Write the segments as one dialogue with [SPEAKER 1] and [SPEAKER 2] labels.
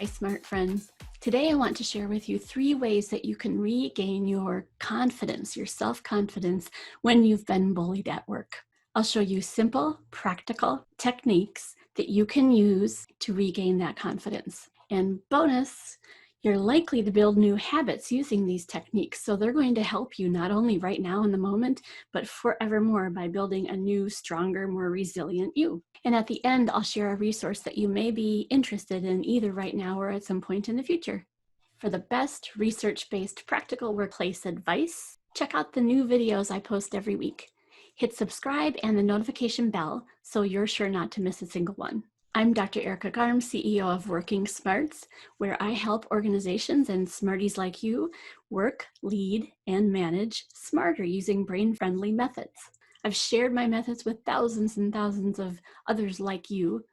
[SPEAKER 1] Hi, smart friends. Today I want to share with you 3 ways that you can regain your confidence, your self-confidence when you've been bullied at work. I'll show you simple, practical techniques that you can use to regain that confidence. And bonus, you're likely to build new habits using these techniques. So they're going to help you not only right now in the moment, but forevermore by building a new, stronger, more resilient you. And at the end, I'll share a resource that you may be interested in either right now or at some point in the future. For the best research-based practical workplace advice, check out the new videos I post every week. Hit subscribe and the notification bell so you're sure not to miss a single one. I'm Dr. Erika Garms, CEO of Working Smarts, where I help organizations and smarties like you work, lead, and manage smarter using brain-friendly methods. I've shared my methods with thousands and thousands of others like you.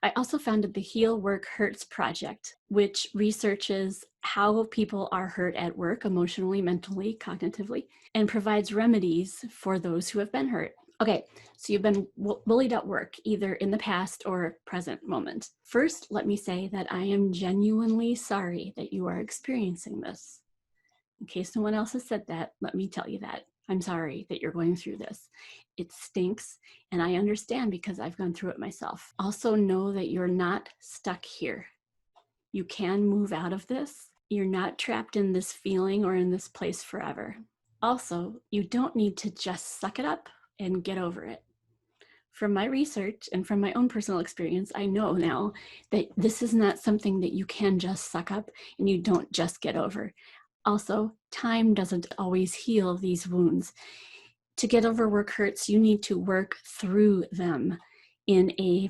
[SPEAKER 1] I also founded the Heal Work Hurts Project, which researches how people are hurt at work, emotionally, mentally, cognitively, and provides remedies for those who have been hurt. Okay, so you've been bullied at work, either in the past or present moment. First, let me say that I am genuinely sorry that you are experiencing this. In case no one else has said that, let me tell you that. I'm sorry that you're going through this. It stinks, and I understand because I've gone through it myself. Also know that you're not stuck here. You can move out of this. You're not trapped in this feeling or in this place forever. Also, you don't need to just suck it up and get over it. From my research and from my own personal experience, I know now that this is not something that you can just suck up and you don't just get over. Also, time doesn't always heal these wounds. To get over work hurts, you need to work through them in a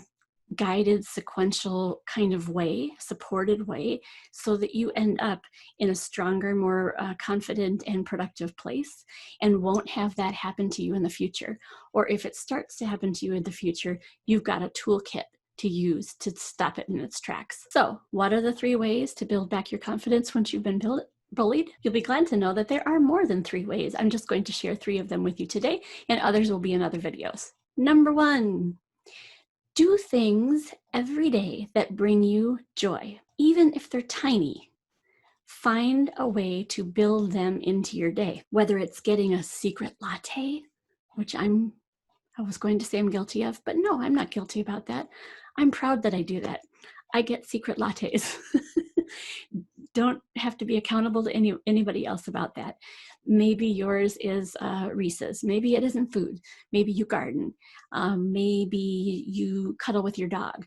[SPEAKER 1] guided, sequential kind of way, supported way, so that you end up in a stronger, more confident and productive place and won't have that happen to you in the future. Or if it starts to happen to you in the future, you've got a toolkit to use to stop it in its tracks. So what are the 3 ways to build back your confidence once you've been bullied? You'll be glad to know that there are more than 3 ways. I'm just going to share 3 of them with you today, and others will be in other videos. Number 1, do things every day that bring you joy, even if they're tiny. Find a way to build them into your day, whether it's getting a secret latte, which I was going to say I'm guilty of, but no, I'm not guilty about that. I'm proud that I do that. I get secret lattes. Don't have to be accountable to anybody else about that. Maybe yours is Reese's. Maybe it isn't food. Maybe you garden. Maybe you cuddle with your dog.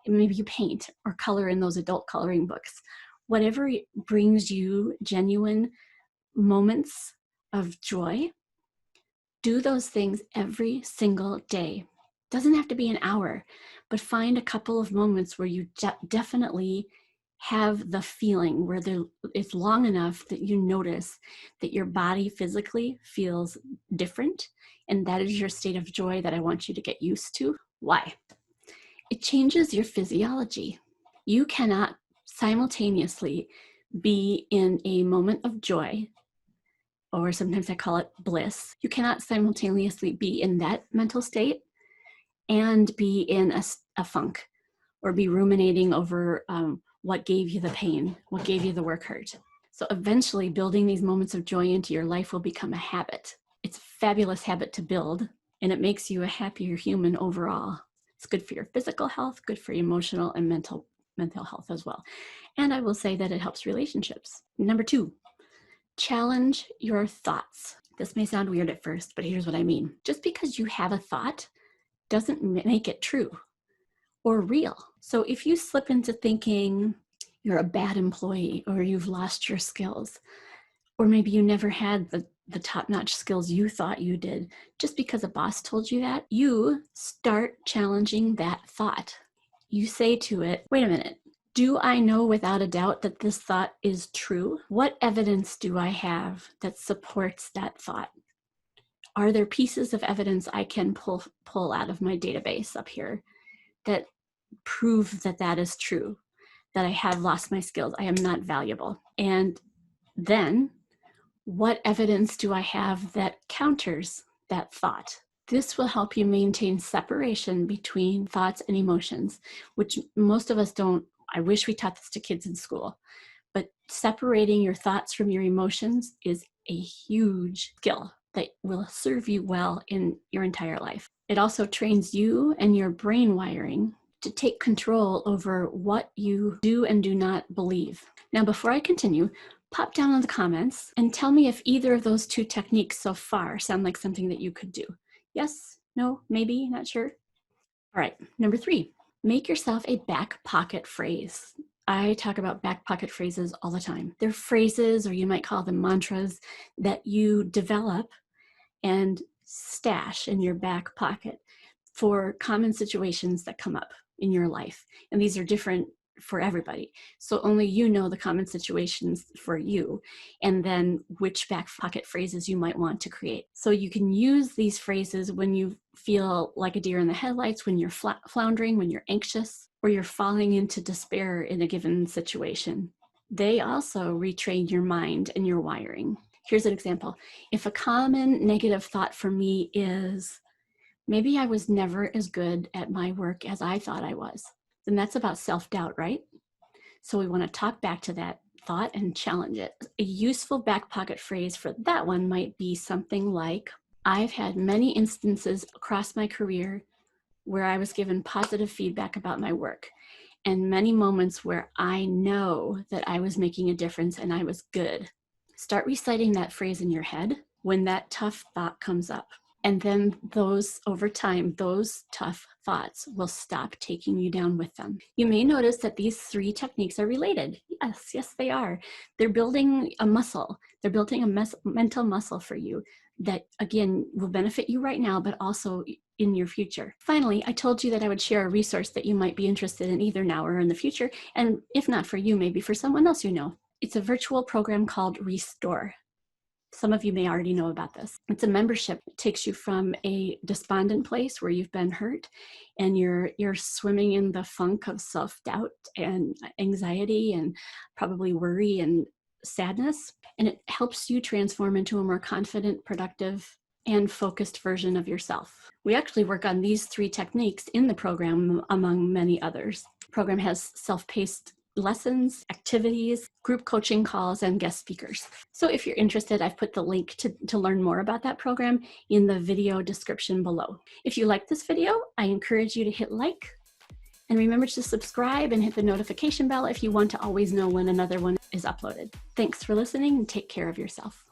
[SPEAKER 1] Maybe you paint or color in those adult coloring books. Whatever brings you genuine moments of joy, do those things every single day. Doesn't have to be an hour, but find a couple of moments where you definitely have the feeling where it's long enough that you notice that your body physically feels different, and that is your state of joy that I want you to get used to. Why? It changes your physiology. You cannot simultaneously be in a moment of joy, or sometimes I call it bliss. You cannot simultaneously be in that mental state and be in a funk or be ruminating over what gave you the pain, what gave you the work hurt. So eventually building these moments of joy into your life will become a habit. It's a fabulous habit to build, and it makes you a happier human overall. It's good for your physical health, good for your emotional and mental health as well. And I will say that it helps relationships. Number 2, challenge your thoughts. This may sound weird at first, but here's what I mean. Just because you have a thought doesn't make it true or real. So if you slip into thinking you're a bad employee, or you've lost your skills, or maybe you never had the top-notch skills you thought you did, just because a boss told you that, you start challenging that thought. You say to it, wait a minute, do I know without a doubt that this thought is true? What evidence do I have that supports that thought? Are there pieces of evidence I can pull out of my database up here that prove that that is true, that I have lost my skills, I am not valuable? And then what evidence do I have that counters that thought? This will help you maintain separation between thoughts and emotions, which most of us don't I wish we taught this to kids in school. But separating your thoughts from your emotions is a huge skill that will serve you well in your entire life. It also trains you and your brain wiring to take control over what you do and do not believe. Now, before I continue, pop down in the comments and tell me if either of those two techniques so far sound like something that you could do. Yes, no, maybe, not sure. All right, number 3, make yourself a back pocket phrase. I talk about back pocket phrases all the time. They're phrases, or you might call them mantras, that you develop and stash in your back pocket for common situations that come up in your life. And these are different for everybody. So only you know the common situations for you, and then which back pocket phrases you might want to create. So you can use these phrases when you feel like a deer in the headlights, when you're floundering, when you're anxious, or you're falling into despair in a given situation. They also retrain your mind and your wiring. Here's an example. If a common negative thought for me is, maybe I was never as good at my work as I thought I was, then that's about self-doubt, right? So we want to talk back to that thought and challenge it. A useful back pocket phrase for that one might be something like, I've had many instances across my career where I was given positive feedback about my work, and many moments where I know that I was making a difference and I was good. Start reciting that phrase in your head when that tough thought comes up. And then over time, those tough thoughts will stop taking you down with them. You may notice that these 3 techniques are related. Yes, they are. They're building a muscle. They're building a mental muscle for you that, again, will benefit you right now, but also in your future. Finally, I told you that I would share a resource that you might be interested in either now or in the future. And if not for you, maybe for someone else you know. It's a virtual program called Restore. Some of you may already know about this. It's a membership. It takes you from a despondent place where you've been hurt and you're swimming in the funk of self-doubt and anxiety and probably worry and sadness. And it helps you transform into a more confident, productive, and focused version of yourself. We actually work on these 3 techniques in the program, among many others. The program has self-paced lessons, activities, group coaching calls, and guest speakers. So if you're interested, I've put the link to learn more about that program in the video description below. If you like this video, I encourage you to hit like, and remember to subscribe and hit the notification bell if you want to always know when another one is uploaded. Thanks for listening, and take care of yourself.